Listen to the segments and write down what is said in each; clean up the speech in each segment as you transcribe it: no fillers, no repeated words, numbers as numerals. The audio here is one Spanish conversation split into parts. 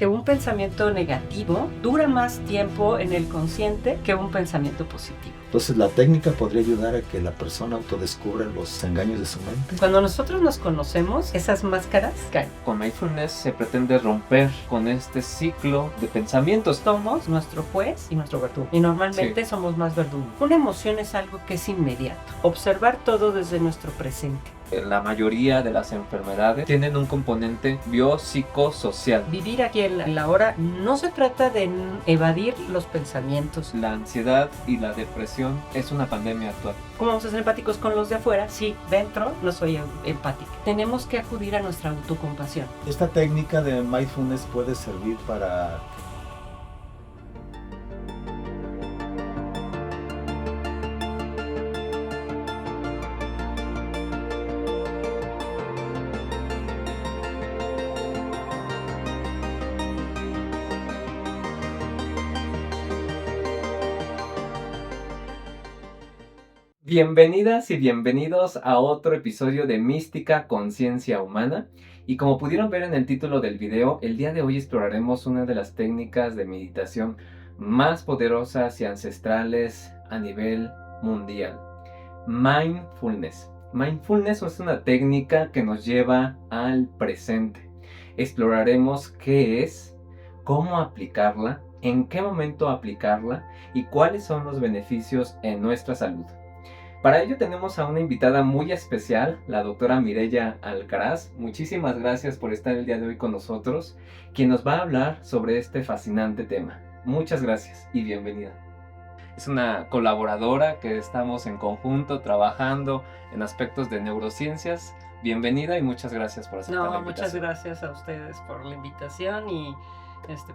que un pensamiento negativo dura más tiempo en el consciente que un pensamiento positivo. Entonces, la técnica podría ayudar a que la persona autodescubra los engaños de su mente. Cuando nosotros nos conocemos, esas máscaras caen. Con mindfulness se pretende romper con este ciclo de pensamientos. Somos nuestro juez y nuestro verdugo. Y normalmente somos más verdugo. Una emoción es algo que es inmediato. Observar todo desde nuestro presente. La mayoría de las enfermedades tienen un componente biopsicosocial. Vivir aquí en la hora no se trata de evadir los pensamientos. La ansiedad y la depresión es una pandemia actual. ¿Cómo vamos a ser empáticos con los de afuera si dentro no soy empática? Tenemos que acudir a nuestra autocompasión. Esta técnica de mindfulness puede servir para Bienvenidas y bienvenidos a otro episodio de Mística Conciencia Humana. Y como pudieron ver en el título del video, el día de hoy exploraremos una de las técnicas de meditación más poderosas y ancestrales a nivel mundial: Mindfulness. Mindfulness es una técnica que nos lleva al presente. Exploraremos qué es, cómo aplicarla, en qué momento aplicarla y cuáles son los beneficios en nuestra salud. Para ello tenemos a una invitada muy especial, la doctora Mireya Alcaraz. Muchísimas gracias por estar el día de hoy con nosotros, quien nos va a hablar sobre este fascinante tema. Muchas gracias y bienvenida. Es una colaboradora que estamos en conjunto trabajando en aspectos de neurociencias. Bienvenida y muchas gracias por aceptar la invitación. Muchas gracias a ustedes por la invitación y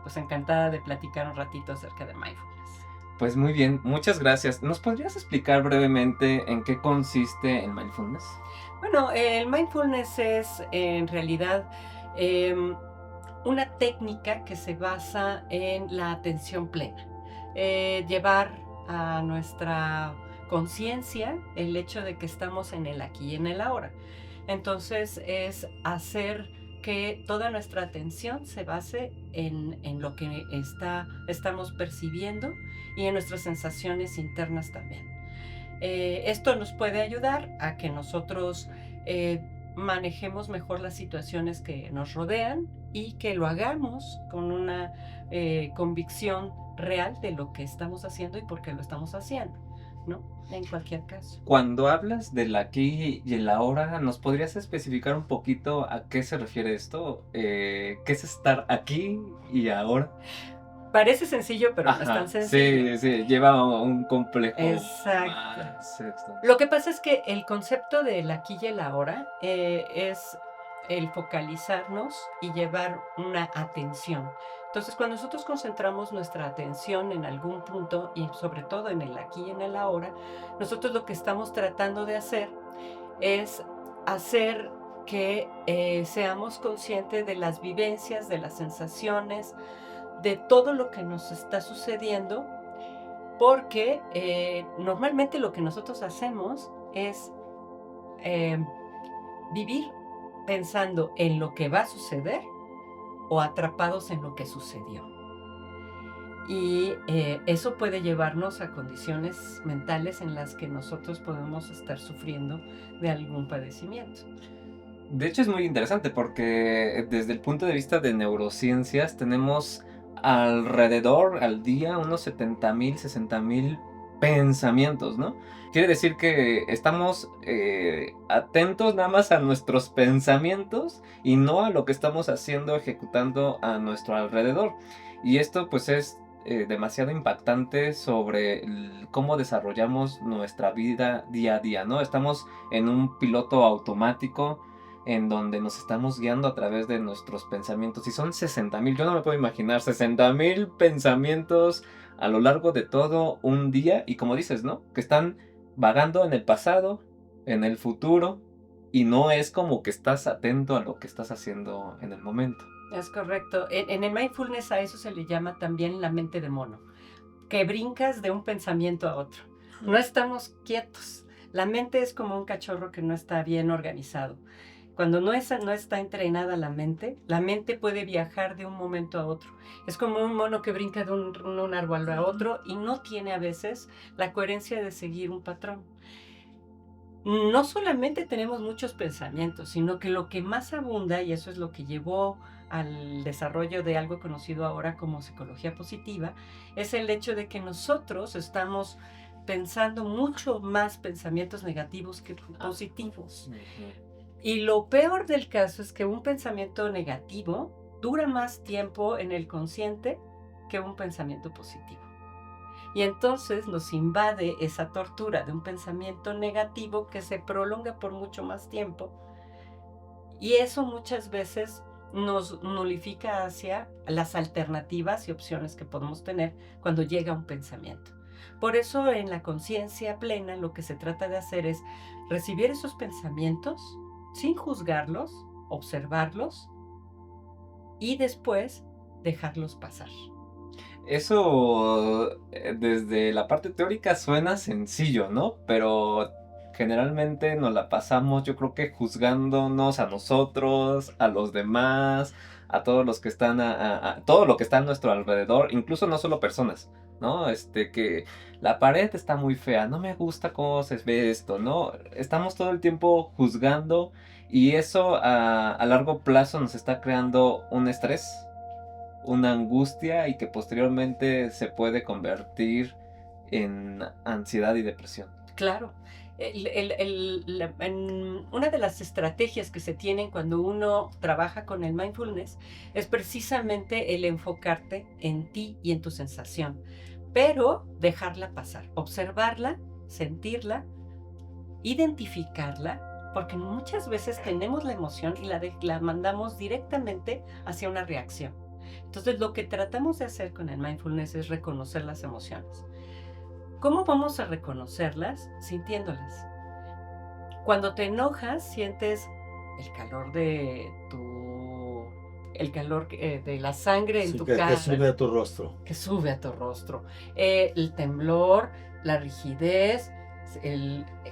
pues encantada de platicar un ratito acerca de mindfulness. Pues muy bien, muchas gracias. ¿Nos podrías explicar brevemente en qué consiste el mindfulness? Bueno, el mindfulness es en realidad una técnica que se basa en la atención plena. Llevar a nuestra conciencia el hecho de que estamos en el aquí y en el ahora. Entonces es hacer que toda nuestra atención se base en lo que estamos percibiendo y en nuestras sensaciones internas también. Esto nos puede ayudar a que nosotros manejemos mejor las situaciones que nos rodean y que lo hagamos con una convicción real de lo que estamos haciendo y por qué lo estamos haciendo, ¿no? En cualquier caso. Cuando hablas del aquí y el ahora, ¿nos podrías especificar un poquito a qué se refiere esto? ¿Qué es estar aquí y ahora? Parece sencillo, pero no es tan sencillo. Sí, lleva un complejo. Exacto. Lo que pasa es que el concepto del aquí y el ahora es el focalizarnos y llevar una atención. Entonces, cuando nosotros concentramos nuestra atención en algún punto y sobre todo en el aquí y en el ahora, nosotros lo que estamos tratando de hacer es hacer que seamos conscientes de las vivencias, de las sensaciones, de todo lo que nos está sucediendo, porque normalmente lo que nosotros hacemos es vivir pensando en lo que va a suceder o atrapados en lo que sucedió. Y eso puede llevarnos a condiciones mentales en las que nosotros podemos estar sufriendo de algún padecimiento. De hecho es muy interesante porque desde el punto de vista de neurociencias tenemos alrededor al día unos 70,000, 60,000 pensamientos, ¿no? Quiere decir que estamos atentos nada más a nuestros pensamientos y no a lo que estamos haciendo, ejecutando a nuestro alrededor. Y esto pues es demasiado impactante sobre cómo desarrollamos nuestra vida día a día, ¿no? Estamos en un piloto automático en donde nos estamos guiando a través de nuestros pensamientos. Y son 60,000, yo no me puedo imaginar 60,000 pensamientos a lo largo de todo un día. Y como dices, ¿no? Que están vagando en el pasado, en el futuro, y no es como que estás atento a lo que estás haciendo en el momento. Es correcto. En el mindfulness a eso se le llama también la mente de mono, que brincas de un pensamiento a otro. No estamos quietos. La mente es como un cachorro que no está bien organizado. Cuando no está entrenada la mente puede viajar de un momento a otro. Es como un mono que brinca de un árbol a otro y no tiene a veces la coherencia de seguir un patrón. No solamente tenemos muchos pensamientos, sino que lo que más abunda, y eso es lo que llevó al desarrollo de algo conocido ahora como psicología positiva, es el hecho de que nosotros estamos pensando mucho más pensamientos negativos que positivos. Y lo peor del caso es que un pensamiento negativo dura más tiempo en el consciente que un pensamiento positivo. Y entonces nos invade esa tortura de un pensamiento negativo que se prolonga por mucho más tiempo. Y eso muchas veces nos nulifica hacia las alternativas y opciones que podemos tener cuando llega un pensamiento. Por eso en la conciencia plena lo que se trata de hacer es recibir esos pensamientos sin juzgarlos, observarlos y después dejarlos pasar. Eso desde la parte teórica suena sencillo, ¿no? Pero generalmente nos la pasamos, yo creo que juzgándonos a nosotros, a los demás, a todos los que están, todo lo que está a nuestro alrededor, incluso no solo personas, ¿no? Que la pared está muy fea, no me gusta cómo se ve esto, ¿no? Estamos todo el tiempo juzgando y eso a largo plazo nos está creando un estrés, una angustia y que posteriormente se puede convertir en ansiedad y depresión. Claro. Una de las estrategias que se tienen cuando uno trabaja con el mindfulness es precisamente el enfocarte en ti y en tu sensación, pero dejarla pasar, observarla, sentirla, identificarla, porque muchas veces tenemos la emoción y la mandamos directamente hacia una reacción. Entonces, lo que tratamos de hacer con el mindfulness es reconocer las emociones. ¿Cómo vamos a reconocerlas? Sintiéndolas. Cuando te enojas, sientes el calor de la sangre en tu cara. Que sube a tu rostro. Que sube a tu rostro. El temblor, la rigidez,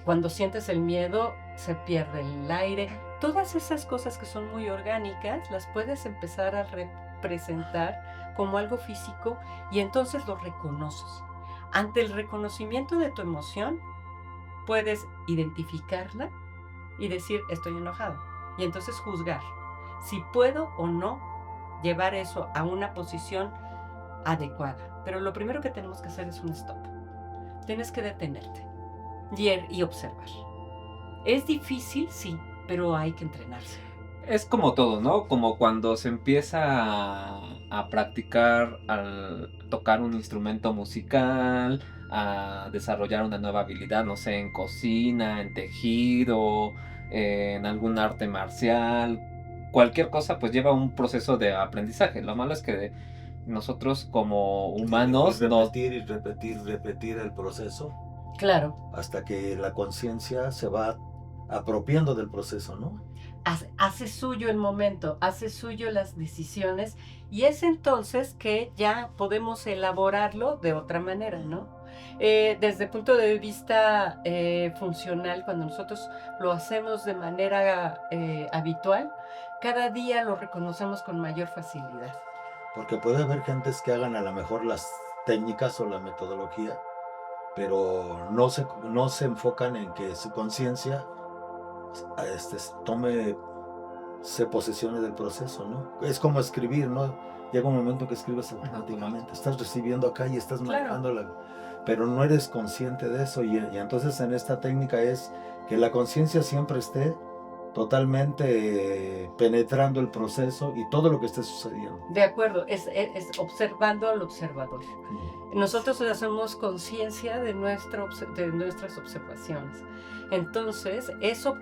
cuando sientes el miedo, se pierde el aire. Todas esas cosas que son muy orgánicas, las puedes empezar a representar como algo físico y entonces lo reconoces. Ante el reconocimiento de tu emoción, puedes identificarla y decir, estoy enojado. Y entonces juzgar si puedo o no llevar eso a una posición adecuada. Pero lo primero que tenemos que hacer es un stop. Tienes que detenerte y observar. Es difícil, sí, pero hay que entrenarse. Es como todo, ¿no? Como cuando se empieza a practicar al tocar un instrumento musical, a desarrollar una nueva habilidad, no sé, en cocina, en tejido, en algún arte marcial, cualquier cosa, pues lleva un proceso de aprendizaje. Lo malo es que nosotros como humanos repetir el proceso. Claro. Hasta que la conciencia se va apropiando del proceso, ¿no? Hace suyo el momento, hace suyo las decisiones y es entonces que ya podemos elaborarlo de otra manera, ¿no? Desde el punto de vista funcional, cuando nosotros lo hacemos de manera habitual, cada día lo reconocemos con mayor facilidad. Porque puede haber gentes que hagan a lo mejor las técnicas o la metodología, pero no se enfocan en que su conciencia se posesione del proceso, ¿no? Es como escribir, ¿no? Llega un momento que escribes automáticamente, estás recibiendo acá y estás manejándola, pero no eres consciente de eso y entonces en esta técnica es que la conciencia siempre esté totalmente penetrando el proceso y todo lo que esté sucediendo. De acuerdo, es observando al observador. Nosotros hacemos conciencia de nuestras observaciones. Entonces, eso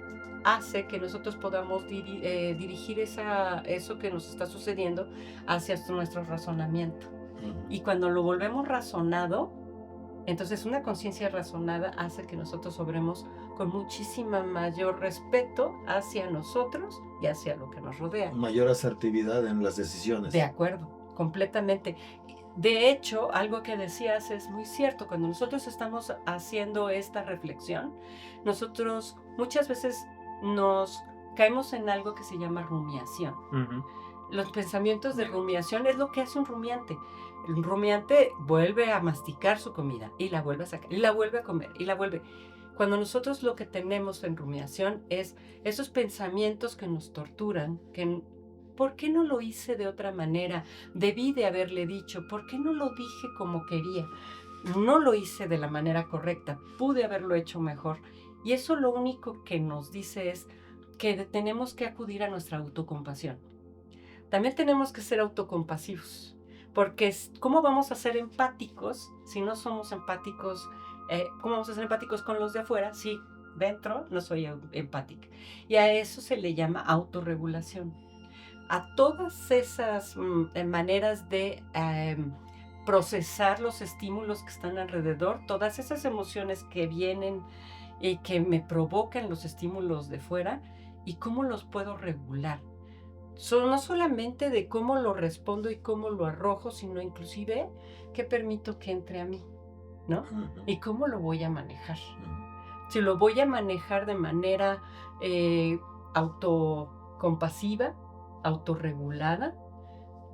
hace que nosotros podamos dirigir eso que nos está sucediendo hacia nuestro razonamiento. Y cuando lo volvemos razonado, entonces una conciencia razonada hace que nosotros obremos con muchísima mayor respeto hacia nosotros y hacia lo que nos rodea. Mayor asertividad en las decisiones. De acuerdo, completamente. De hecho, algo que decías es muy cierto. Cuando nosotros estamos haciendo esta reflexión, nosotros muchas veces nos caemos en algo que se llama rumiación. Los pensamientos de rumiación es lo que hace un rumiante. El rumiante vuelve a masticar su comida y la vuelve a sacar y la vuelve a comer y la vuelve. Cuando nosotros lo que tenemos en rumiación es esos pensamientos que nos torturan, que ¿por qué no lo hice de otra manera? Debí de haberle dicho, ¿por qué no lo dije como quería? No lo hice de la manera correcta, pude haberlo hecho mejor. Y eso lo único que nos dice es que tenemos que acudir a nuestra autocompasión. También tenemos que ser autocompasivos, porque ¿cómo vamos a ser empáticos si no somos empáticos? ¿Cómo vamos a ser empáticos con los de afuera si dentro no soy empática? Y a eso se le llama autorregulación. A todas esas maneras de procesar los estímulos que están alrededor, todas esas emociones que vienen y que me provocan los estímulos de fuera, y cómo los puedo regular. No solamente de cómo lo respondo y cómo lo arrojo, sino inclusive qué permito que entre a mí, ¿no? Y cómo lo voy a manejar. Si lo voy a manejar de manera autocompasiva, autorregulada,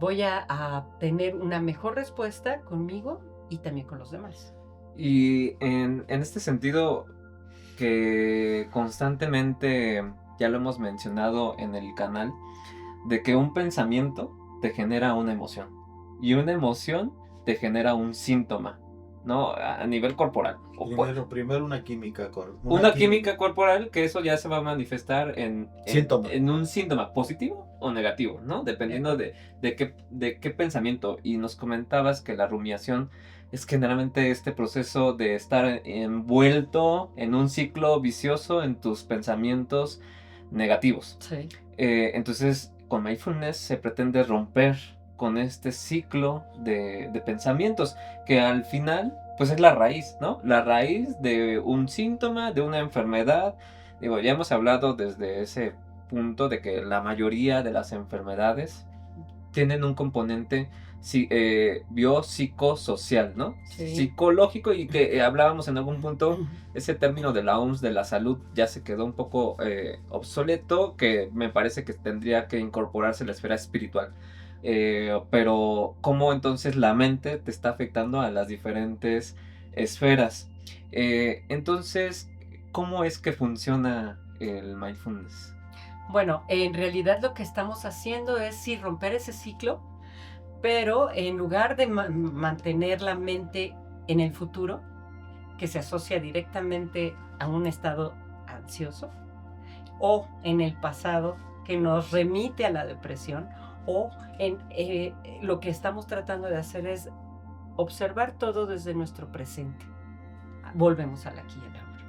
voy a tener una mejor respuesta conmigo y también con los demás. Y en este sentido, que constantemente, ya lo hemos mencionado en el canal, de que un pensamiento te genera una emoción y una emoción te genera un síntoma, ¿no? A nivel corporal. Primero una química corporal. Una química corporal, que eso ya se va a manifestar en un síntoma positivo o negativo, ¿no? Dependiendo de qué pensamiento. Y nos comentabas que la rumiación es generalmente este proceso de estar envuelto en un ciclo vicioso en tus pensamientos negativos. Sí. Entonces, con mindfulness se pretende romper con este ciclo de pensamientos, que al final, pues es la raíz, ¿no? La raíz de un síntoma, de una enfermedad. Digo, ya hemos hablado desde ese punto de que la mayoría de las enfermedades tienen un componente biopsicosocial, ¿no? Sí. Psicológico, y que hablábamos en algún punto, ese término de la OMS de la salud ya se quedó un poco obsoleto, que me parece que tendría que incorporarse la esfera espiritual. Pero cómo entonces la mente te está afectando a las diferentes esferas. Entonces, ¿cómo es que funciona el mindfulness? Bueno, en realidad lo que estamos haciendo es sí romper ese ciclo, pero en lugar de mantener la mente en el futuro, que se asocia directamente a un estado ansioso, o en el pasado, que nos remite a la depresión, o en lo que estamos tratando de hacer es observar todo desde nuestro presente. Volvemos al aquí y al ahora.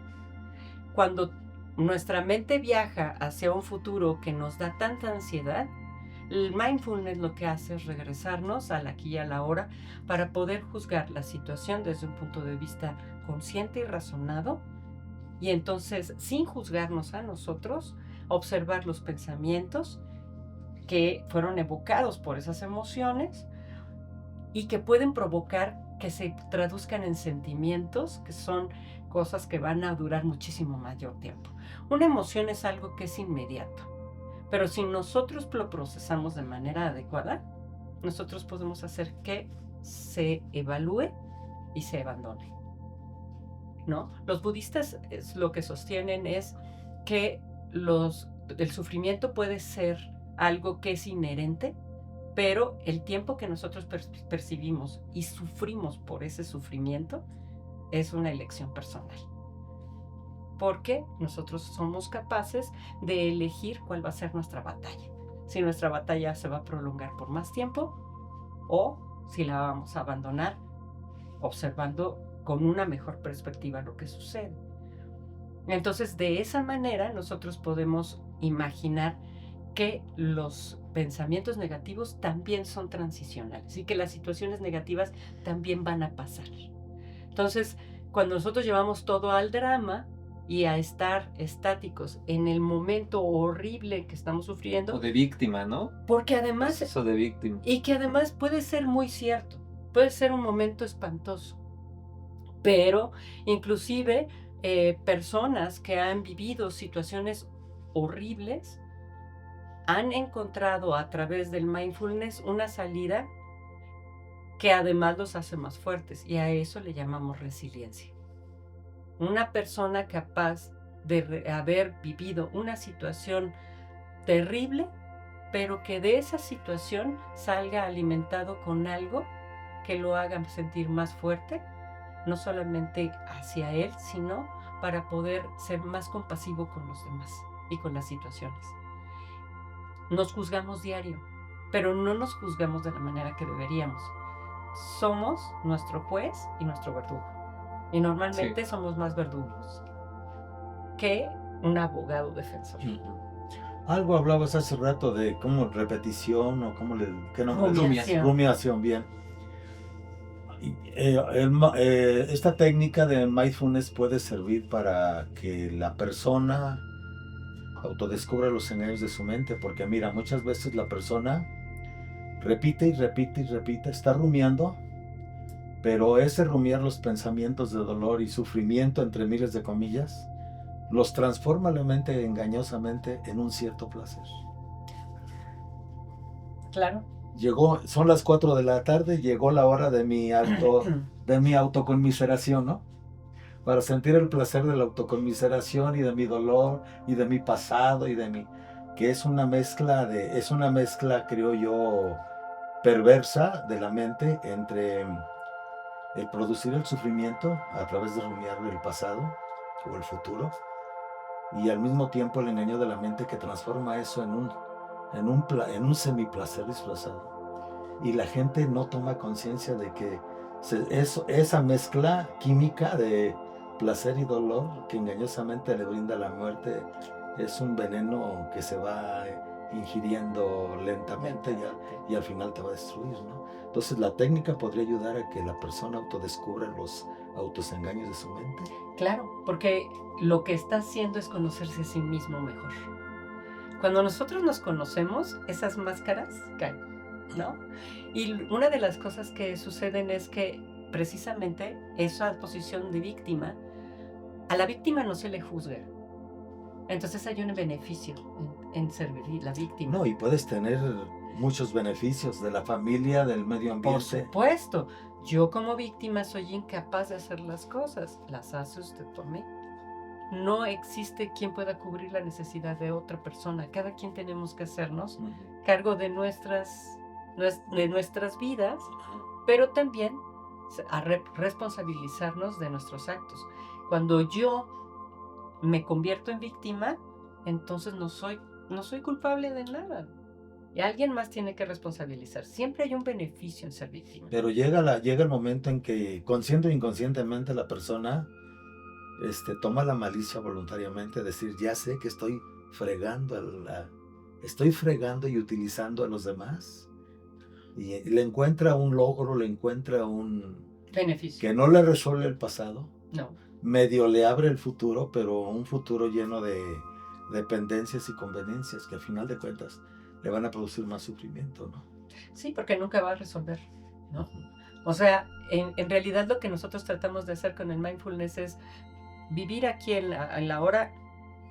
Cuando nuestra mente viaja hacia un futuro que nos da tanta ansiedad, el mindfulness lo que hace es regresarnos al aquí y a la hora para poder juzgar la situación desde un punto de vista consciente y razonado, y entonces, sin juzgarnos a nosotros, observar los pensamientos que fueron evocados por esas emociones y que pueden provocar que se traduzcan en sentimientos, que son cosas que van a durar muchísimo mayor tiempo. Una emoción es algo que es inmediato, pero si nosotros lo procesamos de manera adecuada, nosotros podemos hacer que se evalúe y se abandone, ¿no? Los budistas lo que sostienen es que el sufrimiento puede ser algo que es inherente, pero el tiempo que nosotros percibimos y sufrimos por ese sufrimiento es una elección personal. Porque nosotros somos capaces de elegir cuál va a ser nuestra batalla. Si nuestra batalla se va a prolongar por más tiempo o si la vamos a abandonar observando con una mejor perspectiva lo que sucede. Entonces, de esa manera nosotros podemos imaginar que los pensamientos negativos también son transicionales y que las situaciones negativas también van a pasar. Entonces, cuando nosotros llevamos todo al drama y a estar estáticos en el momento horrible que estamos sufriendo. O de víctima, ¿no? Porque además... Eso de víctima. Y que además puede ser muy cierto. Puede ser un momento espantoso. Pero inclusive personas que han vivido situaciones horribles han encontrado a través del mindfulness una salida que además los hace más fuertes, y a eso le llamamos resiliencia. Una persona capaz de haber vivido una situación terrible, pero que de esa situación salga alimentado con algo que lo haga sentir más fuerte, no solamente hacia él, sino para poder ser más compasivo con los demás y con las situaciones. Nos juzgamos diario, pero no nos juzgamos de la manera que deberíamos. Somos nuestro juez y nuestro verdugo. Y normalmente somos más verdugos que un abogado defensor. Algo hablabas hace rato de cómo repetición o cómo ¿qué nombre? Rumiación, bien. Esta técnica de mindfulness puede servir para que la persona autodescubra los engaños de su mente, porque mira, muchas veces la persona repite y repite y repite, está rumiando, pero ese rumiar los pensamientos de dolor y sufrimiento, entre miles de comillas, los transforma la mente engañosamente en un cierto placer. Claro. Son las 4 de la tarde, llegó la hora de mi autoconmiseración, ¿no? Para sentir el placer de la autoconmiseración y de mi dolor y de mi pasado y de mi... que es una mezcla, creo yo, perversa de la mente entre el producir el sufrimiento a través de rumiar el pasado o el futuro, y al mismo tiempo el engaño de la mente que transforma eso en un semiplacer disfrazado. Y la gente no toma conciencia de que esa mezcla química de placer y dolor que engañosamente le brinda la muerte es un veneno que se va ingiriendo lentamente y al final te va a destruir, ¿no? Entonces la técnica podría ayudar a que la persona autodescubra los autoengaños de su mente. Claro, porque lo que está haciendo es conocerse a sí mismo mejor. Cuando nosotros nos conocemos, esas máscaras caen, ¿no? Y una de las cosas que suceden es que precisamente esa posición de víctima, a la víctima no se le juzga. Entonces hay un beneficio en servir la víctima. No, y puedes tener muchos beneficios de la familia, del medio ambiente. Por supuesto, yo como víctima soy incapaz de hacer las cosas, las hace usted por mí. No existe quien pueda cubrir la necesidad de otra persona. Cada quien tenemos que hacernos cargo de nuestras vidas, pero también a responsabilizarnos de nuestros actos. Cuando yo me convierto en víctima, entonces no soy culpable de nada. Y alguien más tiene que responsabilizar. Siempre hay un beneficio en ser víctima. Pero llega el momento en que, consciente o inconscientemente, la persona toma la malicia voluntariamente, decir, ya sé que estoy fregando y utilizando a los demás. Y le encuentra un logro, le encuentra un beneficio que no le resuelve el pasado. No. Medio le abre el futuro, pero un futuro lleno de dependencias y conveniencias que al final de cuentas le van a producir más sufrimiento, ¿no? Sí, porque nunca va a resolver, ¿no? O sea, en realidad lo que nosotros tratamos de hacer con el mindfulness es vivir aquí en la hora.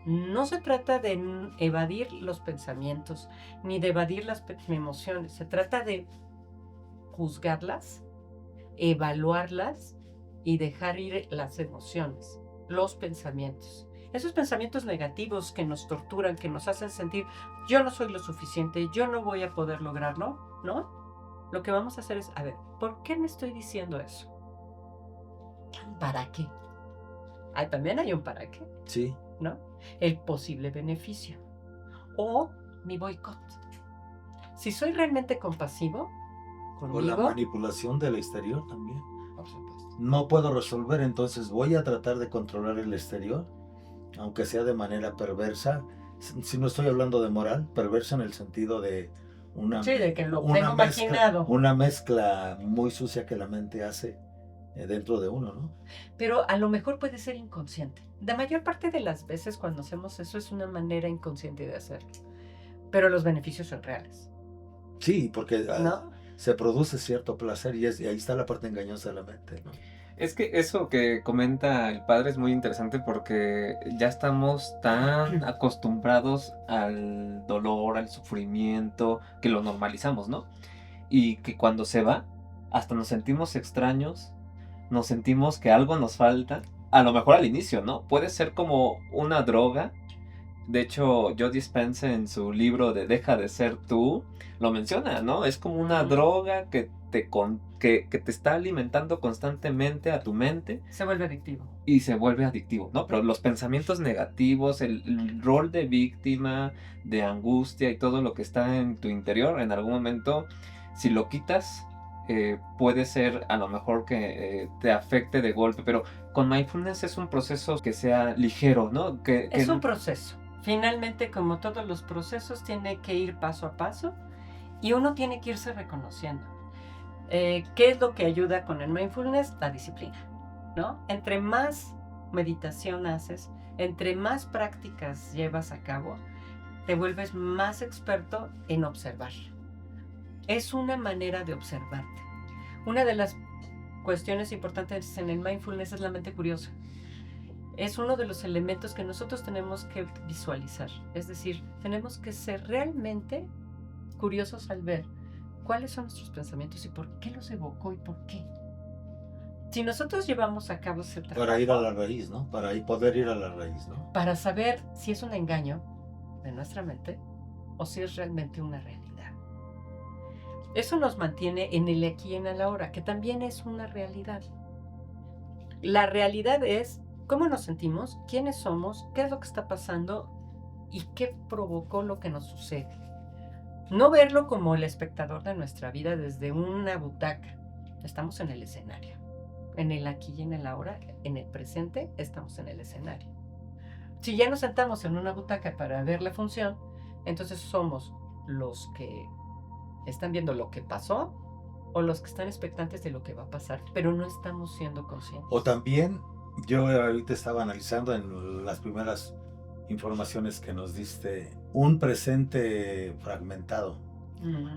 No se trata de evadir los pensamientos, ni de evadir las emociones. Se trata de juzgarlas, evaluarlas y dejar ir las emociones, los pensamientos. Esos pensamientos negativos que nos torturan, que nos hacen sentir, yo no soy lo suficiente, yo no voy a poder lograrlo, ¿no? Lo que vamos a hacer es, a ver, ¿por qué me estoy diciendo eso? ¿Para qué? También hay un para qué. Sí. ¿No? El posible beneficio. O mi boicot. Si soy realmente compasivo conmigo. O la manipulación del exterior también. Por supuesto. No puedo resolver, entonces voy a tratar de controlar el exterior, aunque sea de manera perversa. Si no estoy hablando de moral, perversa en el sentido de de que lo tengo imaginado. Una mezcla muy sucia que la mente hace dentro de uno, ¿no? Pero a lo mejor puede ser inconsciente. La mayor parte de las veces cuando hacemos eso es una manera inconsciente de hacerlo. Pero los beneficios son reales. Sí, porque ¿no? Se produce cierto placer y ahí está la parte engañosa de la mente, ¿no? Es que eso que comenta el padre es muy interesante porque ya estamos tan acostumbrados al dolor, al sufrimiento, que lo normalizamos, ¿no? Y que cuando se va, hasta nos sentimos extraños, nos sentimos que algo nos falta. A lo mejor al inicio, ¿no? Puede ser como una droga. De hecho, Joe Dispenza en su libro de Deja de ser tú, lo menciona, ¿no? Es como una droga que te está alimentando constantemente a tu mente. Se vuelve adictivo. Y se vuelve adictivo, ¿no? Pero los pensamientos negativos, el rol de víctima, de angustia y todo lo que está en tu interior, en algún momento, si lo quitas, puede ser a lo mejor que te afecte de golpe, pero con mindfulness es un proceso que sea ligero, ¿no? Es un proceso. Finalmente, como todos los procesos, tiene que ir paso a paso y uno tiene que irse reconociendo. ¿Qué es lo que ayuda con el mindfulness? La disciplina, ¿no? Entre más meditación haces, entre más prácticas llevas a cabo, te vuelves más experto en observar. Es una manera de observarte. Una de las cuestiones importantes en el mindfulness es la mente curiosa. Es uno de los elementos que nosotros tenemos que visualizar. Es decir, tenemos que ser realmente curiosos al ver cuáles son nuestros pensamientos y por qué los evocó y por qué. Si nosotros llevamos a cabo ese trabajo... Para ir a la raíz, ¿no? Para poder ir a la raíz, ¿no? Para saber si es un engaño de nuestra mente o si es realmente una realidad. Eso nos mantiene en el aquí y en el ahora, que también es una realidad. La realidad es cómo nos sentimos, quiénes somos, qué es lo que está pasando y qué provocó lo que nos sucede. No verlo como el espectador de nuestra vida desde una butaca. Estamos en el escenario. En el aquí y en el ahora, en el presente, estamos en el escenario. Si ya nos sentamos en una butaca para ver la función, entonces somos los que están viendo lo que pasó o los que están expectantes de lo que va a pasar, pero no estamos siendo conscientes. O también, yo ahorita estaba analizando en las primeras informaciones que nos diste, un presente fragmentado.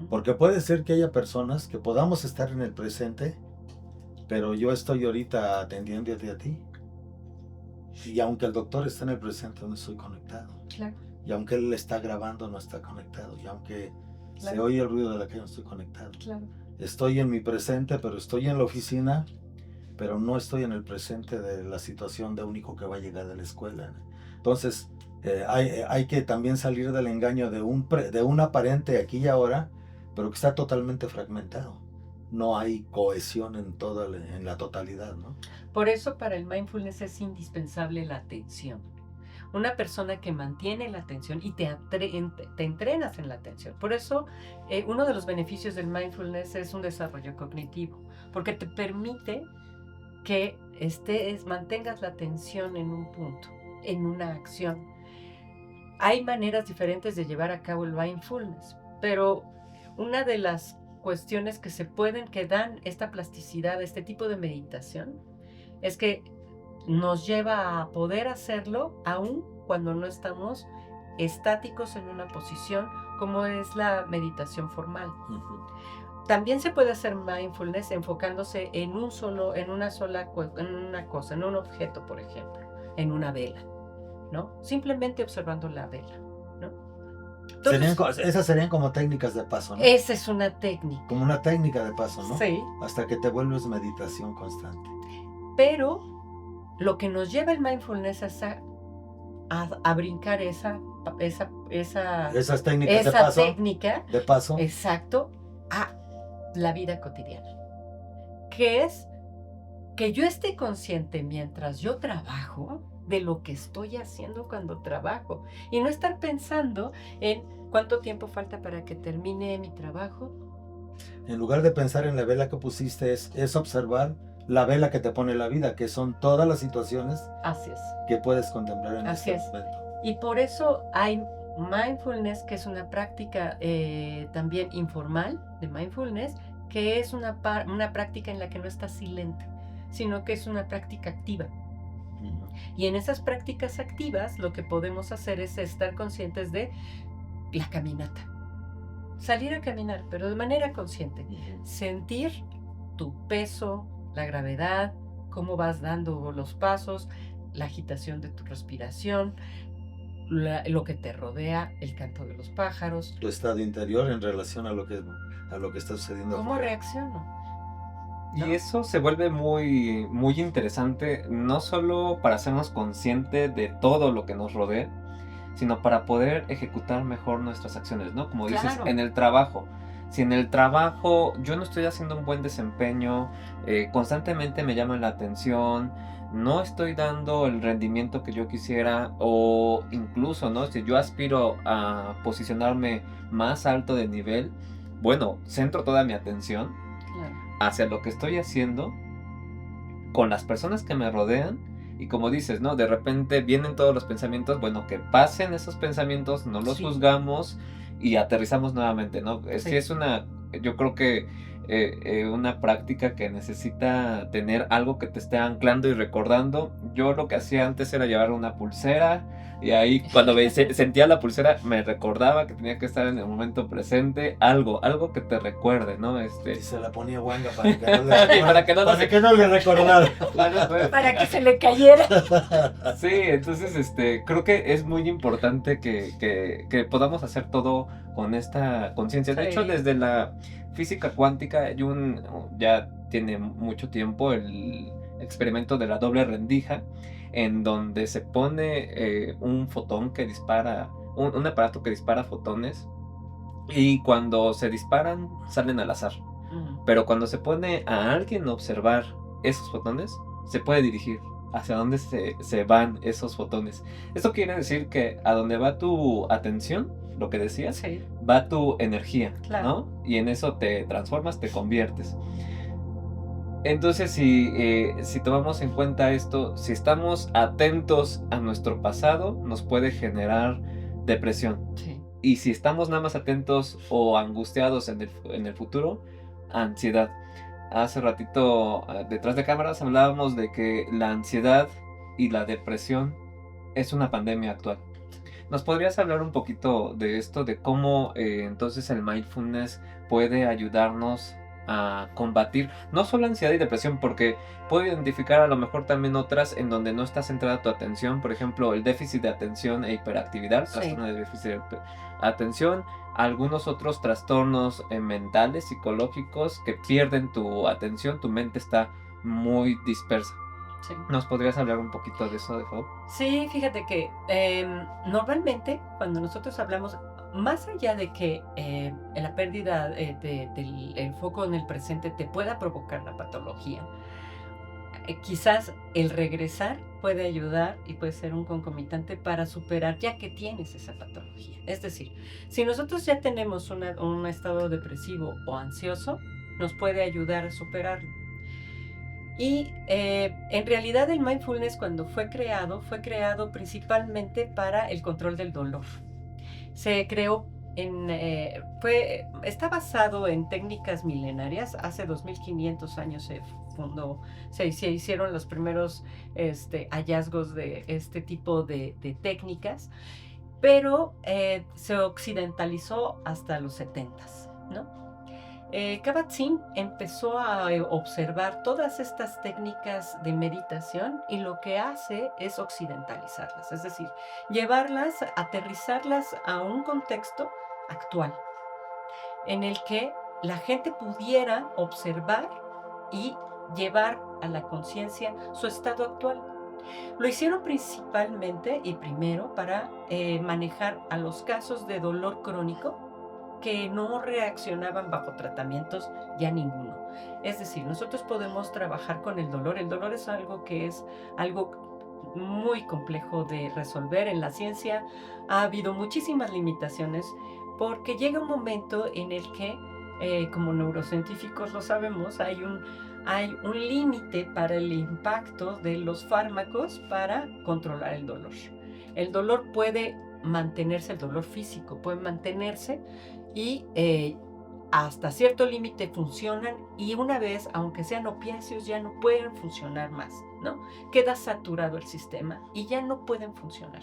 Porque puede ser que haya personas que podamos estar en el presente, pero yo estoy ahorita atendiéndote a ti. Y aunque el doctor está en el presente, no estoy conectado. Claro. Y aunque él está grabando, no está conectado. Y aunque Claro. se oye el ruido de la calle, no estoy conectado. Claro. Estoy en mi presente, pero estoy en la oficina, pero no estoy en el presente de la situación de un hijo que va a llegar de la escuela. Entonces, hay que también salir del engaño de un aparente aquí y ahora, pero que está totalmente fragmentado. No hay cohesión en la totalidad, ¿no? Por eso para el mindfulness es indispensable la atención. Una persona que mantiene la atención y te entrenas en la atención. Por eso uno de los beneficios del mindfulness es un desarrollo cognitivo, porque te permite que mantengas la atención en un punto, en una acción. Hay maneras diferentes de llevar a cabo el mindfulness, pero una de las cuestiones que dan esta plasticidad, este tipo de meditación, es que nos lleva a poder hacerlo aún cuando no estamos estáticos en una posición como es la meditación formal. También se puede hacer mindfulness enfocándose en una cosa, en un objeto, por ejemplo, en una vela, ¿no? Simplemente observando la vela, ¿no? Entonces, esas serían como técnicas de paso, ¿no? Esa es una técnica. Como una técnica de paso, ¿no? Sí. Hasta que te vuelves meditación constante. Pero lo que nos lleva el mindfulness es a brincar esa técnica de paso. Exacto, a la vida cotidiana. Que es que yo esté consciente mientras yo trabajo de lo que estoy haciendo cuando trabajo y no estar pensando en cuánto tiempo falta para que termine mi trabajo. En lugar de pensar en la vela que pusiste, es observar la vela que te pone la vida, que son todas las situaciones Así es. que puedes contemplar en Así este es. momento. Y por eso hay mindfulness, que es una práctica también informal de mindfulness, que es una práctica en la que no estás silente, sino que es una práctica activa. Y en esas prácticas activas lo que podemos hacer es estar conscientes de la caminata. Salir a caminar, pero de manera consciente. Sentir tu peso, la gravedad, cómo vas dando los pasos, la agitación de tu respiración, lo que te rodea, el canto de los pájaros. Tu estado interior en relación a lo que está sucediendo. ¿Cómo afuera. reacciono? Y ¿No? eso se vuelve muy, muy interesante, no solo para hacernos conscientes de todo lo que nos rodea, sino para poder ejecutar mejor nuestras acciones, ¿no? Como dices, Claro. en el trabajo. Si en el trabajo yo no estoy haciendo un buen desempeño, constantemente me llaman la atención, no estoy dando el rendimiento que yo quisiera, o incluso, ¿no? Si yo aspiro a posicionarme más alto de nivel, bueno, centro toda mi atención Claro. hacia lo que estoy haciendo con las personas que me rodean. Y como dices, ¿no? De repente vienen todos los pensamientos, bueno, que pasen esos pensamientos, no los Sí. juzgamos y aterrizamos nuevamente, ¿no? Sí. Sí es yo creo que una práctica que necesita tener algo que te esté anclando y recordando. Yo lo que hacía antes era llevar una pulsera y ahí cuando sentía la pulsera me recordaba que tenía que estar en el momento presente, algo que te recuerde, ¿no? Y se la ponía Wanga para que no le, para que no le recordara. Para que se le cayera. Sí, entonces creo que es muy importante que podamos hacer todo con esta conciencia. De Sí. hecho, desde la física cuántica, ya tiene mucho tiempo el experimento de la doble rendija, en donde se pone un fotón que dispara, un aparato que dispara fotones, y cuando se disparan salen al azar. Pero cuando se pone a alguien a observar esos fotones, se puede dirigir hacia dónde se van esos fotones. Esto quiere decir que a donde va tu atención, lo que decías, Sí. va tu energía, Claro. ¿no? Y en eso te transformas, te conviertes. Entonces, si tomamos en cuenta esto, si estamos atentos a nuestro pasado, nos puede generar depresión. Sí. Y si estamos nada más atentos o angustiados en el futuro, ansiedad. Hace ratito, detrás de cámaras, hablábamos de que la ansiedad y la depresión es una pandemia actual. ¿Nos podrías hablar un poquito de esto, de cómo entonces el mindfulness puede ayudarnos a combatir no solo ansiedad y depresión, porque puedo identificar a lo mejor también otras en donde no está centrada tu atención, por ejemplo, el déficit de atención e hiperactividad, Sí. trastorno de déficit de atención, algunos otros trastornos mentales, psicológicos, que pierden tu atención, tu mente está muy dispersa. Sí. ¿Nos podrías hablar un poquito de eso, de favor? Sí, fíjate que normalmente cuando nosotros hablamos, más allá de que la pérdida del enfoque en el presente te pueda provocar la patología, quizás el regresar puede ayudar y puede ser un concomitante para superar ya que tienes esa patología. Es decir, si nosotros ya tenemos un estado depresivo o ansioso, nos puede ayudar a superarlo. Y en realidad el mindfulness cuando fue creado principalmente para el control del dolor. Se creó está basado en técnicas milenarias. Hace 2500 años se hicieron los primeros hallazgos de este tipo de técnicas, pero se occidentalizó hasta los 70s, ¿no? Kabat-Zinn empezó a observar todas estas técnicas de meditación y lo que hace es occidentalizarlas, es decir, llevarlas, aterrizarlas a un contexto actual, en el que la gente pudiera observar y llevar a la conciencia su estado actual. Lo hicieron principalmente y primero para manejar a los casos de dolor crónico que no reaccionaban bajo tratamientos ya ninguno. Es decir, nosotros podemos trabajar con el dolor. El dolor es algo que es algo muy complejo de resolver. En la ciencia ha habido muchísimas limitaciones porque llega un momento en el que, como neurocientíficos lo sabemos, hay un límite para el impacto de los fármacos para controlar el dolor. El dolor puede mantenerse, el dolor físico puede mantenerse y hasta cierto límite funcionan, y una vez, aunque sean opiáceos, ya no pueden funcionar más, ¿no? Queda saturado el sistema y ya no pueden funcionar.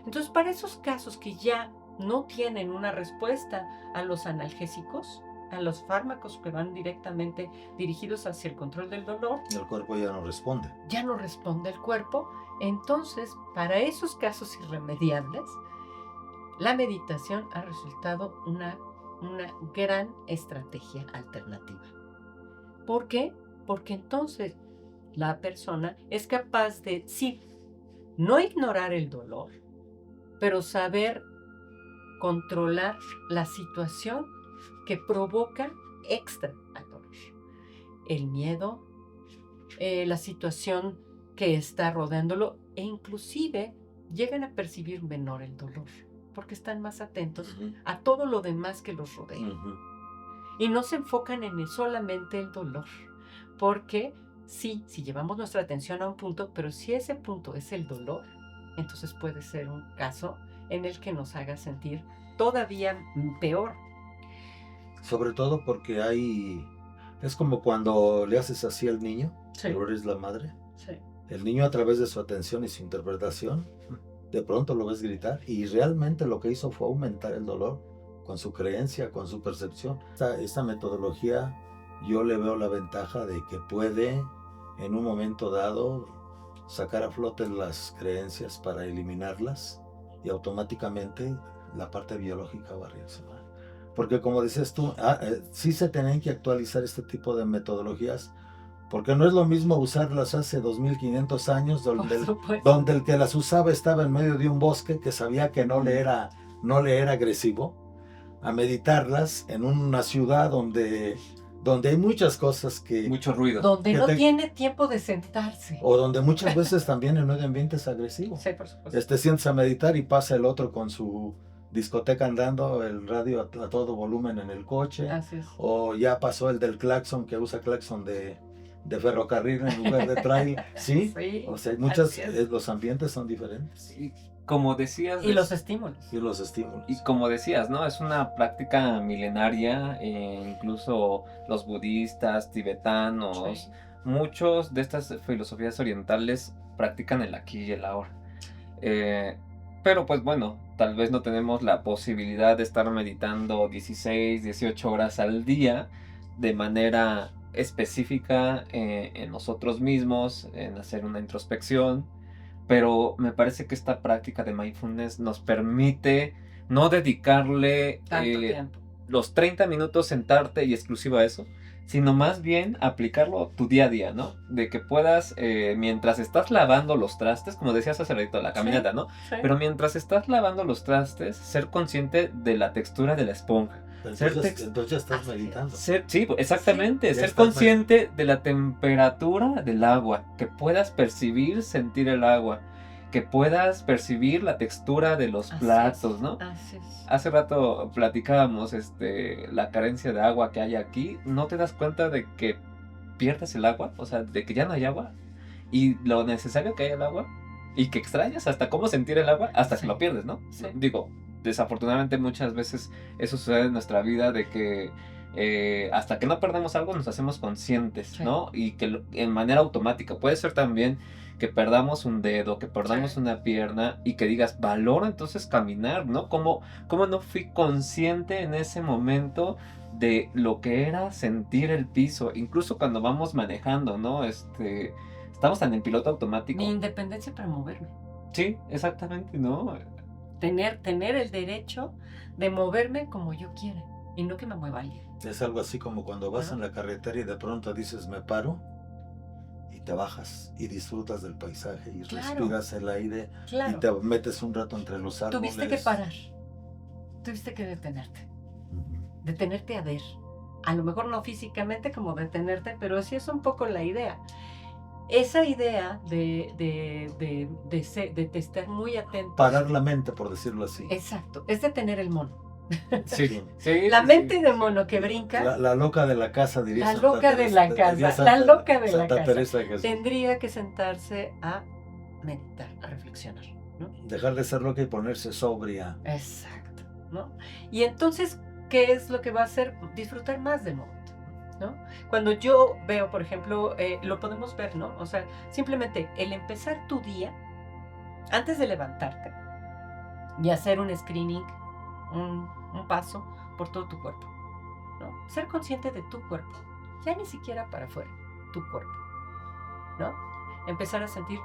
Entonces, para esos casos que ya no tienen una respuesta a los analgésicos, a los fármacos que van directamente dirigidos hacia el control del dolor, El cuerpo ya no responde. ya no responde el cuerpo. Entonces, para esos casos irremediables, la meditación ha resultado una gran estrategia alternativa. ¿Por qué? Porque entonces la persona es capaz de, sí, no ignorar el dolor, pero saber controlar la situación que provoca extra al dolor. El miedo, la situación que está rodeándolo, e inclusive llegan a percibir menor el dolor, porque están más atentos a todo lo demás que los rodea. Y no se enfocan en solamente el dolor, porque sí, si llevamos nuestra atención a un punto, pero si ese punto es el dolor, entonces puede ser un caso en el que nos haga sentir todavía peor. Sobre todo porque es como cuando le haces así al niño, Sí. pero eres la madre. Sí. El niño, a través de su atención y su interpretación, de pronto lo ves gritar, y realmente lo que hizo fue aumentar el dolor con su creencia, con su percepción. Esta metodología, yo le veo la ventaja de que puede, en un momento dado, sacar a flote las creencias para eliminarlas, y automáticamente la parte biológica va a reaccionar. Porque, como dices tú, sí se tienen que actualizar este tipo de metodologías, porque no es lo mismo usarlas hace 2500 años, donde el que las usaba estaba en medio de un bosque que sabía que no le era agresivo, a meditarlas en una ciudad donde hay muchas cosas que... Mucho ruido. Donde no tiene tiempo de sentarse. O donde muchas veces también el medio ambiente es agresivo. Sí, por supuesto. Sientes a meditar y pasa el otro con su discoteca andando, el radio a todo volumen en el coche. Así es. O ya pasó el del claxon, que usa claxon de ferrocarril en lugar de trail. ¿Sí? Sí, o sea, los ambientes son diferentes. Y como decías... Y los estímulos. Y los estímulos. Y como decías, ¿no? Es una práctica milenaria, incluso los budistas, tibetanos, Sí. muchos de estas filosofías orientales practican el aquí y el ahora. Pero pues bueno, tal vez no tenemos la posibilidad de estar meditando 16, 18 horas al día de manera específica en nosotros mismos, en hacer una introspección. Pero me parece que esta práctica de mindfulness nos permite no dedicarle Tanto tiempo. los 30 minutos sentarte y exclusivo a eso, sino más bien aplicarlo tu día a día, ¿no? De que puedas, mientras estás lavando los trastes, como decías hace ratito, la caminata, ¿no? Sí. Pero mientras estás lavando los trastes, ser consciente de la textura de la esponja. Entonces ya estás meditando. Sí, exactamente. Sí, ser consciente de la temperatura del agua, que puedas percibir, sentir el agua, que puedas percibir la textura de los platos, ¿no? Así es. Hace rato platicábamos la carencia de agua que hay aquí. ¿No te das cuenta de que pierdes el agua? O sea, de que ya no hay agua. Y lo necesario que hay el agua. Y que extrañas hasta cómo sentir el agua hasta que lo pierdes, ¿no? Sí. Digo, desafortunadamente muchas veces eso sucede en nuestra vida, de que hasta que no perdemos algo nos hacemos conscientes, Sí. ¿no? Y que en manera automática. Puede ser también que perdamos un dedo, que perdamos una pierna y que digas, valoro entonces caminar, ¿no? ¿Cómo no fui consciente en ese momento de lo que era sentir el piso? Incluso cuando vamos manejando, ¿no? Estamos tan en piloto automático. Mi independencia para moverme. Sí, exactamente, ¿no? Tener el derecho de moverme como yo quiera y no que me mueva alguien. Es algo así como cuando vas en la carretera y de pronto dices, me paro, y te bajas y disfrutas del paisaje y respiras el aire y te metes un rato entre los árboles. Tuviste que parar, tuviste que detenerte a ver. A lo mejor no físicamente como detenerte, pero sí es un poco la idea. Esa idea de estar muy atento. Parar la mente, por decirlo así. Exacto, es detener el mono. Sí. La mente de mono que brinca. La loca de la casa, diría. La loca de la casa. La loca de la casa. Que tendría que sentarse a meditar, a reflexionar, ¿no? Dejar de ser loca y ponerse sobria. Exacto, ¿no? Y entonces, ¿qué es lo que va a hacer? Disfrutar más del momento, ¿no? Cuando yo veo, por ejemplo, lo podemos ver, ¿no? O sea, simplemente el empezar tu día antes de levantarte y hacer un screening, un paso por todo tu cuerpo. ¿no? Ser consciente de tu cuerpo, ya ni siquiera para afuera, tu cuerpo, ¿no? Empezar a sentir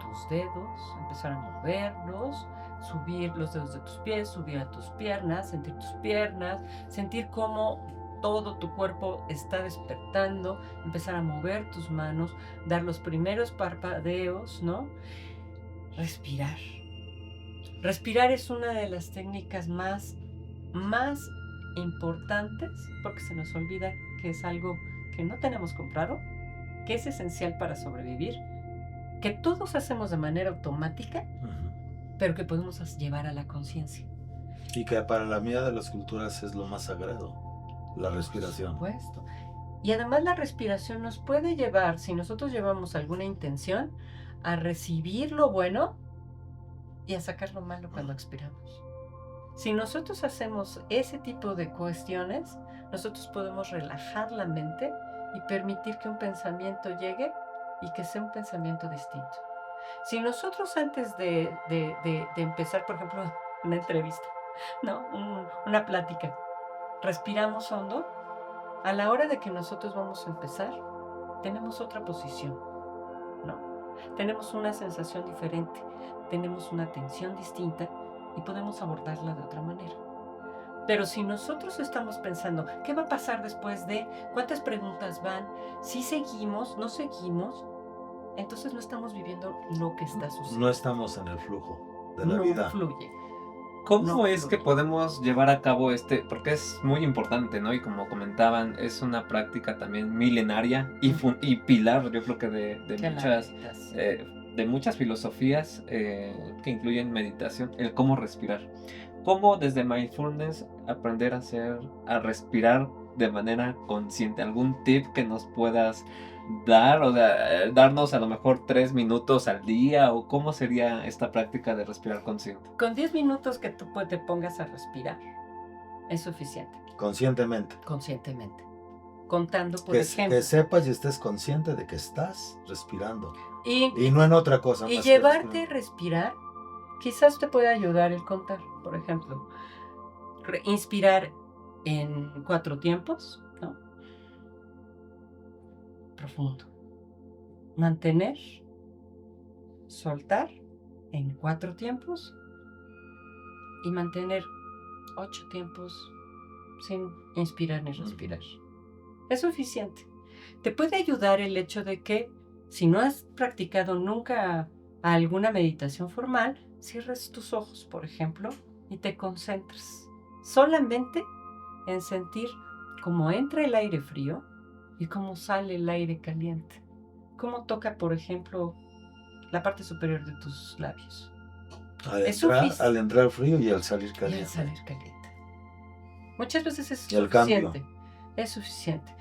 tus dedos, empezar a moverlos, subir los dedos de tus pies, subir a tus piernas, sentir cómo todo tu cuerpo está despertando, empezar a mover tus manos, dar los primeros parpadeos, ¿no? Respirar. Respirar es una de las técnicas más importantes, porque se nos olvida que es algo que no tenemos comprado, que es esencial para sobrevivir, que todos hacemos de manera automática, pero que podemos llevar a la conciencia. Y que para la mayoría de las culturas es lo más sagrado, la respiración. Por supuesto. Y además la respiración nos puede llevar, si nosotros llevamos alguna intención, a recibir lo bueno y a sacar lo malo cuando expiramos. Si nosotros hacemos ese tipo de cuestiones, nosotros podemos relajar la mente y permitir que un pensamiento llegue y que sea un pensamiento distinto. Si nosotros antes de empezar, por ejemplo, una entrevista, ¿no? Una plática, respiramos hondo, a la hora de que nosotros vamos a empezar, tenemos otra posición, ¿no? Tenemos una sensación diferente, tenemos una atención distinta y podemos abordarla de otra manera. Pero si nosotros estamos pensando, ¿qué va a pasar después de? ¿Cuántas preguntas van? ¿Si seguimos? ¿No seguimos? Entonces no estamos viviendo lo que está sucediendo. No estamos en el flujo de la vida. No fluye. ¿Cómo es que podemos llevar a cabo porque es muy importante, ¿no? Y como comentaban, es una práctica también milenaria y pilar, yo creo que de muchas filosofías que incluyen meditación, el cómo respirar. ¿Cómo desde mindfulness aprender a respirar de manera consciente? ¿Algún tip que nos puedas dar? O sea, darnos a lo mejor 3 minutos al día, o cómo sería esta práctica de respirar consciente. Con 10 minutos que tú te pongas a respirar es suficiente. Conscientemente. Conscientemente. Contando, por ejemplo. Que sepas y estés consciente de que estás respirando. Y no en otra cosa. Y llevarte a respirar, quizás te puede ayudar el contar. Por ejemplo, inspirar en 4 tiempos, ¿no? Profundo. Mantener, soltar en 4 tiempos y mantener 8 tiempos sin inspirar ni respirar. Es suficiente. Te puede ayudar el hecho de que si no has practicado nunca alguna meditación formal, cierres tus ojos, por ejemplo, y te concentres solamente en sentir cómo entra el aire frío y cómo sale el aire caliente. Cómo toca, por ejemplo, la parte superior de tus labios. Al entrar frío y al salir caliente. Muchas veces es suficiente. Cambio. Es suficiente.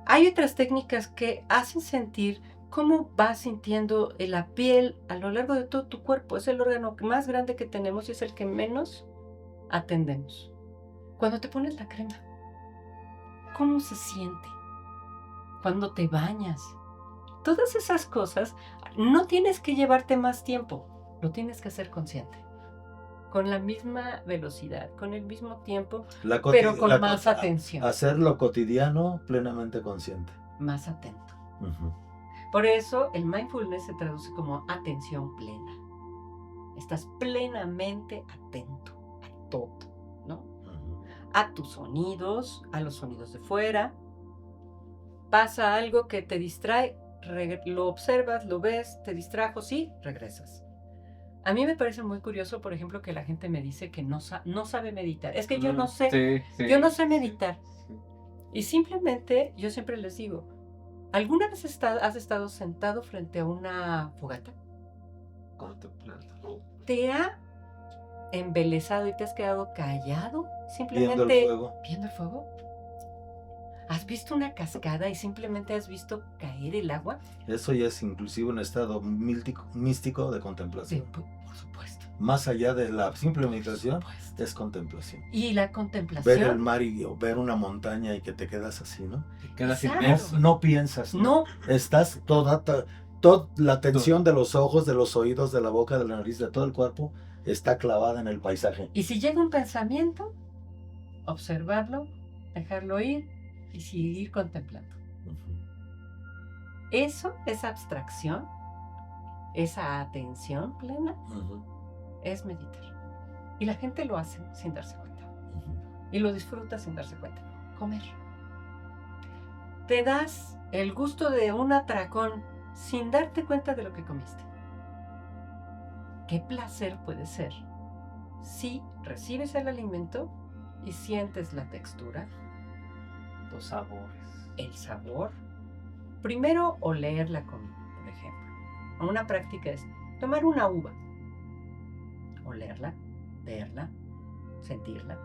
Hay otras técnicas que hacen sentir cómo vas sintiendo la piel a lo largo de todo tu cuerpo. Es el órgano más grande que tenemos y es el que menos atendemos. Cuando te pones la crema, ¿cómo se siente? Cuando te bañas. Todas esas cosas no tienes que llevarte más tiempo, lo tienes que hacer consciente. Con la misma velocidad, con el mismo tiempo, pero con más atención. Hacerlo cotidiano, plenamente consciente. Más atento. Por eso el mindfulness se traduce como atención plena. Estás plenamente atento a todo, ¿no? A tus sonidos, a los sonidos de fuera. Pasa algo que te distrae, lo observas, lo ves, te distrajo, sí, regresas. A mí me parece muy curioso, por ejemplo, que la gente me dice que no sabe meditar. Es que yo no sé, yo no sé meditar. Y simplemente, yo siempre les digo, ¿alguna vez has estado sentado frente a una fogata? Contemplando. ¿Te ha embelesado y te has quedado callado? Simplemente viendo el fuego. ¿Has visto una cascada y simplemente has visto caer el agua? Eso ya es inclusive un estado místico de contemplación. Sí, por supuesto. Más allá de la simple meditación, es contemplación. Y la contemplación. Ver el mar y ver una montaña y que te quedas así, ¿no? Te quedas inmerso. No piensas, ¿no? Estás toda la atención de los ojos, de los oídos, de la boca, de la nariz, de todo el cuerpo, está clavada en el paisaje. Y si llega un pensamiento, observarlo, dejarlo ir y seguir contemplando. Eso, esa abstracción, esa atención plena, es meditar. Y la gente lo hace sin darse cuenta. Y lo disfruta sin darse cuenta. Comer. Te das el gusto de un atracón sin darte cuenta de lo que comiste. ¿Qué placer puede ser si recibes el alimento y sientes la textura, Los sabores. el sabor? Primero, oler la comida, por ejemplo. Una práctica es tomar una uva, olerla, verla, sentirla.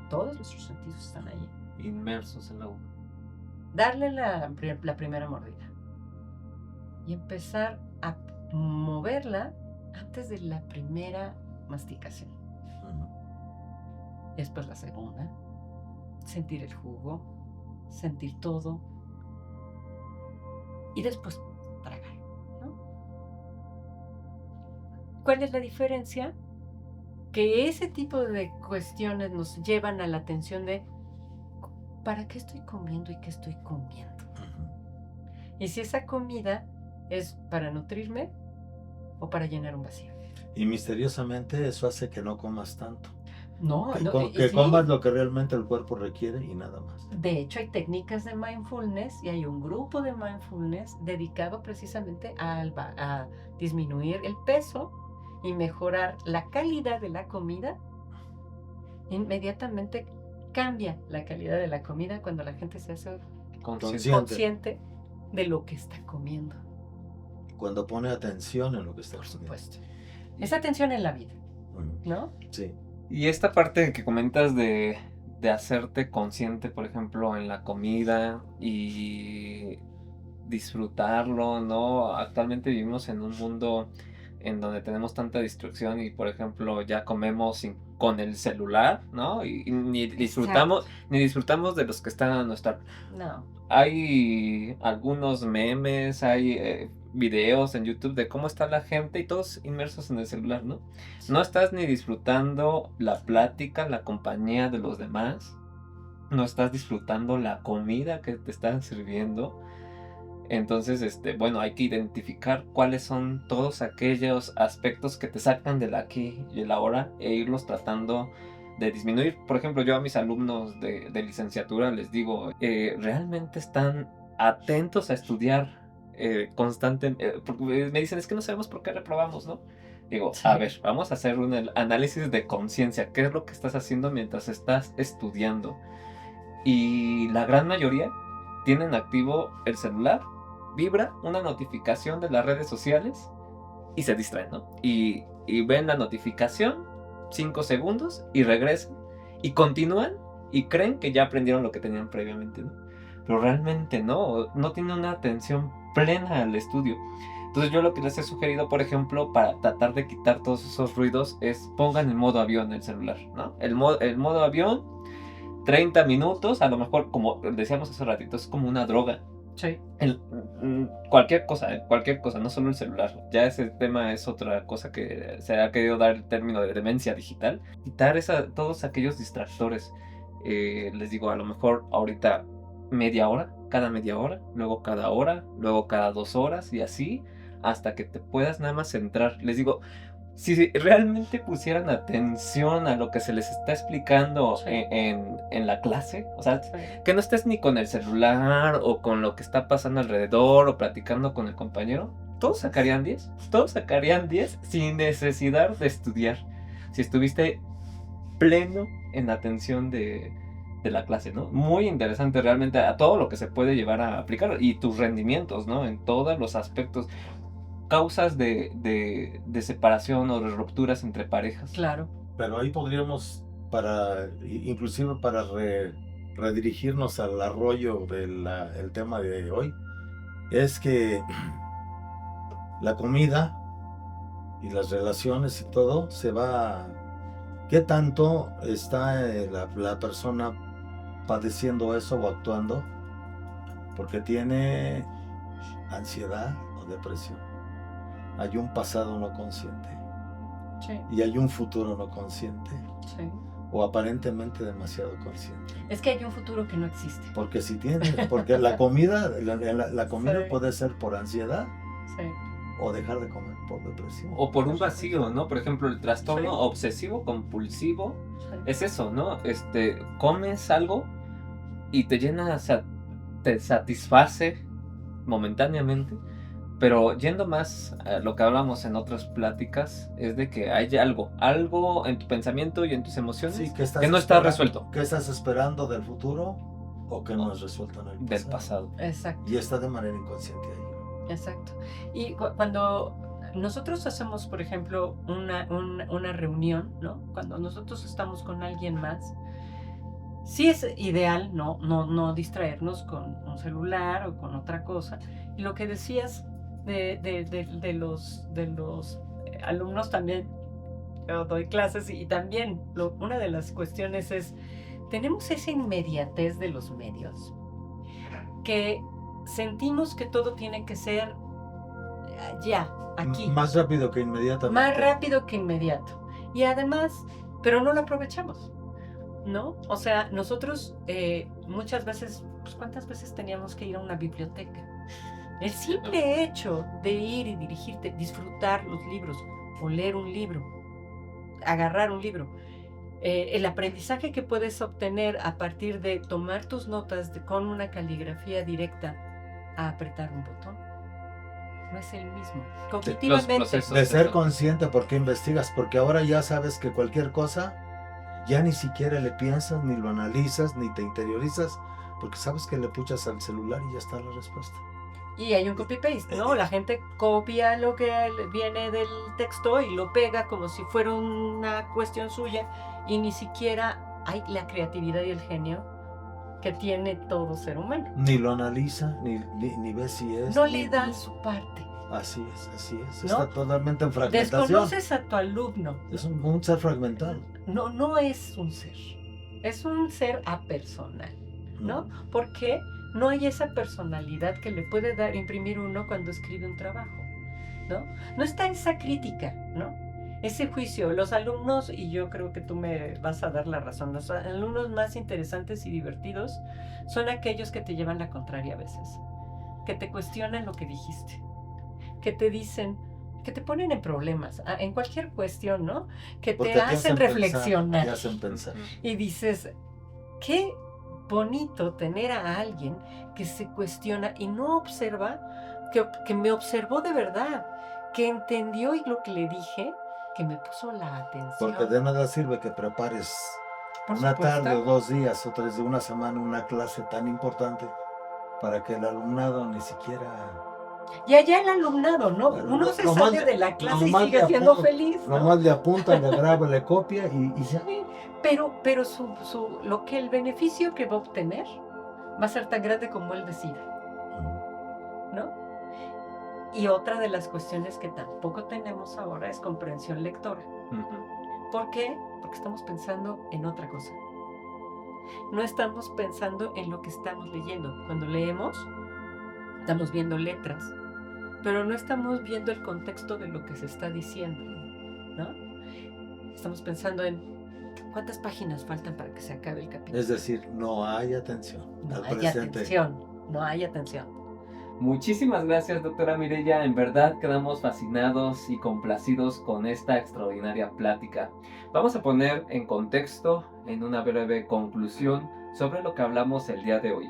Todos nuestros sentidos están ahí. Inmersos en la uva. Darle la primera mordida y empezar a moverla antes de la primera masticación. Después la segunda, sentir el jugo, sentir todo y después tragar, ¿no? ¿Cuál es la diferencia? Que ese tipo de cuestiones nos llevan a la atención de ¿para qué estoy comiendo y qué estoy comiendo? Y si esa comida es para nutrirme o para llenar un vacío. Y misteriosamente eso hace que no comas tanto. No, Que sí. comas lo que realmente el cuerpo requiere y nada más. De hecho, hay técnicas de mindfulness y hay un grupo de mindfulness dedicado precisamente a disminuir el peso y mejorar la calidad de la comida. Inmediatamente cambia la calidad de la comida cuando la gente se hace consciente de lo que está comiendo. Cuando pone atención en lo que está comiendo. Por supuesto. Es atención en la vida, ¿no? Sí. Y esta parte que comentas de hacerte consciente, por ejemplo, en la comida y disfrutarlo, ¿no? Actualmente vivimos en un mundo en donde tenemos tanta distracción y, por ejemplo, ya comemos con el celular, ¿no? Y ni disfrutamos de los que están a nuestra... No. Hay algunos memes, hay videos en YouTube de cómo está la gente y todos inmersos en el celular, ¿no? No estás ni disfrutando la plática, la compañía de los demás, no estás disfrutando la comida que te están sirviendo. Entonces, bueno, hay que identificar cuáles son todos aquellos aspectos que te sacan del aquí y el ahora e irlos tratando de disminuir. Por ejemplo, yo a mis alumnos de licenciatura les digo, ¿realmente están atentos a estudiar constantemente? Porque me dicen, es que no sabemos por qué reprobamos, ¿no? Digo, Sí. a ver, vamos a hacer un análisis de conciencia. ¿Qué es lo que estás haciendo mientras estás estudiando? Y la gran mayoría tienen activo el celular, vibra una notificación de las redes sociales y se distraen, ¿no? Y ven la notificación, 5 segundos, y regresan, y continúan, y creen que ya aprendieron lo que tenían previamente, ¿no? Pero realmente no tienen una atención plena al estudio. Entonces yo lo que les he sugerido, por ejemplo, para tratar de quitar todos esos ruidos, es pongan en modo avión el celular, ¿no? El modo avión, 30 minutos, a lo mejor, como decíamos hace ratito, es como una droga. Sí. Cualquier cosa, no solo el celular. Ya ese tema es otra cosa que se ha querido dar el término de demencia digital. Quitar todos aquellos distractores. Les digo, a lo mejor ahorita cada media hora, luego cada hora, luego cada 2 horas y así hasta que te puedas nada más centrar. Les digo, si realmente pusieran atención a lo que se les está explicando en la clase, o sea, que no estés ni con el celular o con lo que está pasando alrededor o platicando con el compañero, todos sacarían 10. Todos sacarían 10 sin necesidad de estudiar. Si estuviste pleno en atención de la clase, ¿no? Muy interesante realmente a todo lo que se puede llevar a aplicar y tus rendimientos, ¿no? En todos los aspectos. Causas de separación o de rupturas entre parejas. Claro. Pero ahí podríamos, inclusive para redirigirnos al arroyo del tema de hoy, es que la comida y las relaciones y todo se va... ¿Qué tanto está la persona padeciendo eso o actuando? Porque tiene ansiedad o depresión. Hay un pasado no consciente. Sí. Y hay un futuro no consciente. Sí. o aparentemente demasiado consciente. Es que hay un futuro que no existe. Porque si tiene, porque la comida, la comida Sí. puede ser por ansiedad Sí. o dejar de comer por depresión. O por un vacío, ¿no? Por ejemplo, el trastorno Sí. obsesivo compulsivo Sí. es eso, ¿no? Comes algo y te llena, te satisface momentáneamente, pero yendo más a lo que hablamos en otras pláticas, es de que hay algo en tu pensamiento y en tus emociones Sí, que no está esperando- resuelto ¿Qué estás esperando del futuro o que no es resuelto en el pasado? del pasado. Exacto. Y está de manera inconsciente ahí. Exacto. Y cuando nosotros hacemos, por ejemplo, una reunión, ¿no? Cuando nosotros estamos con alguien más, sí es ideal no distraernos con un celular o con otra cosa. Y lo que decías de los alumnos también, yo doy clases y también una de las cuestiones es, tenemos esa inmediatez de los medios, que sentimos que todo tiene que ser ya, aquí. Más rápido que inmediatamente. Más rápido que inmediato. Y además, pero no lo aprovechamos, ¿no? O sea, nosotros muchas veces, pues ¿cuántas veces teníamos que ir a una biblioteca? El simple hecho de ir y dirigirte, disfrutar los libros, o leer un libro, agarrar un libro, el aprendizaje que puedes obtener a partir de tomar tus notas con una caligrafía directa a apretar un botón, no es el mismo. Cognitivamente. procesos. De ser consciente porque investigas, porque ahora ya sabes que cualquier cosa ya ni siquiera le piensas, ni lo analizas, ni te interiorizas, porque sabes que le puchas al celular y ya está la respuesta. Y hay un copy-paste, ¿no? La gente copia lo que viene del texto y lo pega como si fuera una cuestión suya y ni siquiera hay la creatividad y el genio que tiene todo ser humano. Ni lo analiza, ni ve si es. No le da su parte. Así es. ¿No? Está totalmente en fragmentación. Desconoces a tu alumno. Es un ser fragmentado. No es un ser. Es un ser apersonal, ¿no? Porque no hay esa personalidad que le puede imprimir uno cuando escribe un trabajo, ¿no? No está esa crítica, ¿no? Ese juicio. Los alumnos, y yo creo que tú me vas a dar la razón, los alumnos más interesantes y divertidos son aquellos que te llevan la contraria a veces, que te cuestionan lo que dijiste, que te dicen, que te ponen en problemas, en cualquier cuestión, ¿no? Que Porque te hacen reflexionar. Te hacen pensar. Y dices, qué bonito tener a alguien que se cuestiona y no observa, que me observó de verdad, que entendió y lo que le dije, que me puso la atención. Porque de nada sirve que prepares Por una supuesto. tarde o 2 días o 3 de una semana una clase tan importante para que el alumnado ni siquiera... Y allá el alumnado, ¿no? Claro, Uno se nomás sale de la clase y nomás sigue le siendo apunta, feliz, ¿no? Nomás le apunta, le graba, le copia y ya. Pero el beneficio que va a obtener va a ser tan grande como él decida, ¿no? Y otra de las cuestiones que tampoco tenemos ahora es comprensión lectora. ¿Por qué? Porque estamos pensando en otra cosa. No estamos pensando en lo que estamos leyendo. Cuando leemos, estamos viendo letras, pero no estamos viendo el contexto de lo que se está diciendo, ¿no? Estamos pensando en cuántas páginas faltan para que se acabe el capítulo. Es decir, no hay atención No al hay presente. atención, no hay atención. Muchísimas gracias, doctora Mireya. En verdad quedamos fascinados y complacidos con esta extraordinaria plática. Vamos a poner en contexto, en una breve conclusión, sobre lo que hablamos el día de hoy.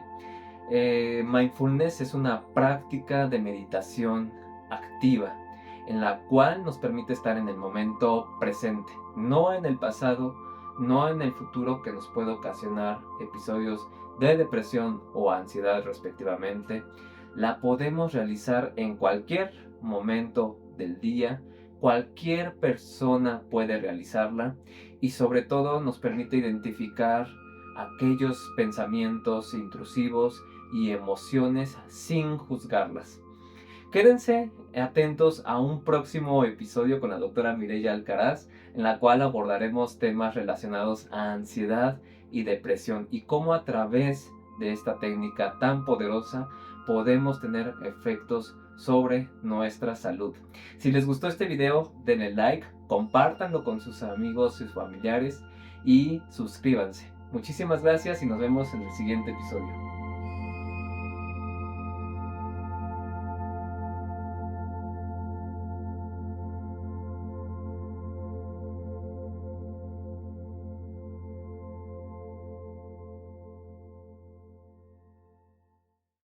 Mindfulness es una práctica de meditación activa, en la cual nos permite estar en el momento presente, no en el pasado, no en el futuro, que nos puede ocasionar episodios de depresión o ansiedad respectivamente. La podemos realizar en cualquier momento del día, cualquier persona puede realizarla y sobre todo nos permite identificar aquellos pensamientos intrusivos y emociones sin juzgarlas. Quédense atentos a un próximo episodio con la doctora Mireya Alcaraz, en la cual abordaremos temas relacionados a ansiedad y depresión y cómo a través de esta técnica tan poderosa podemos tener efectos sobre nuestra salud. Si les gustó este video, denle like, compártanlo con sus amigos y sus familiares y suscríbanse. Muchísimas gracias y nos vemos en el siguiente episodio.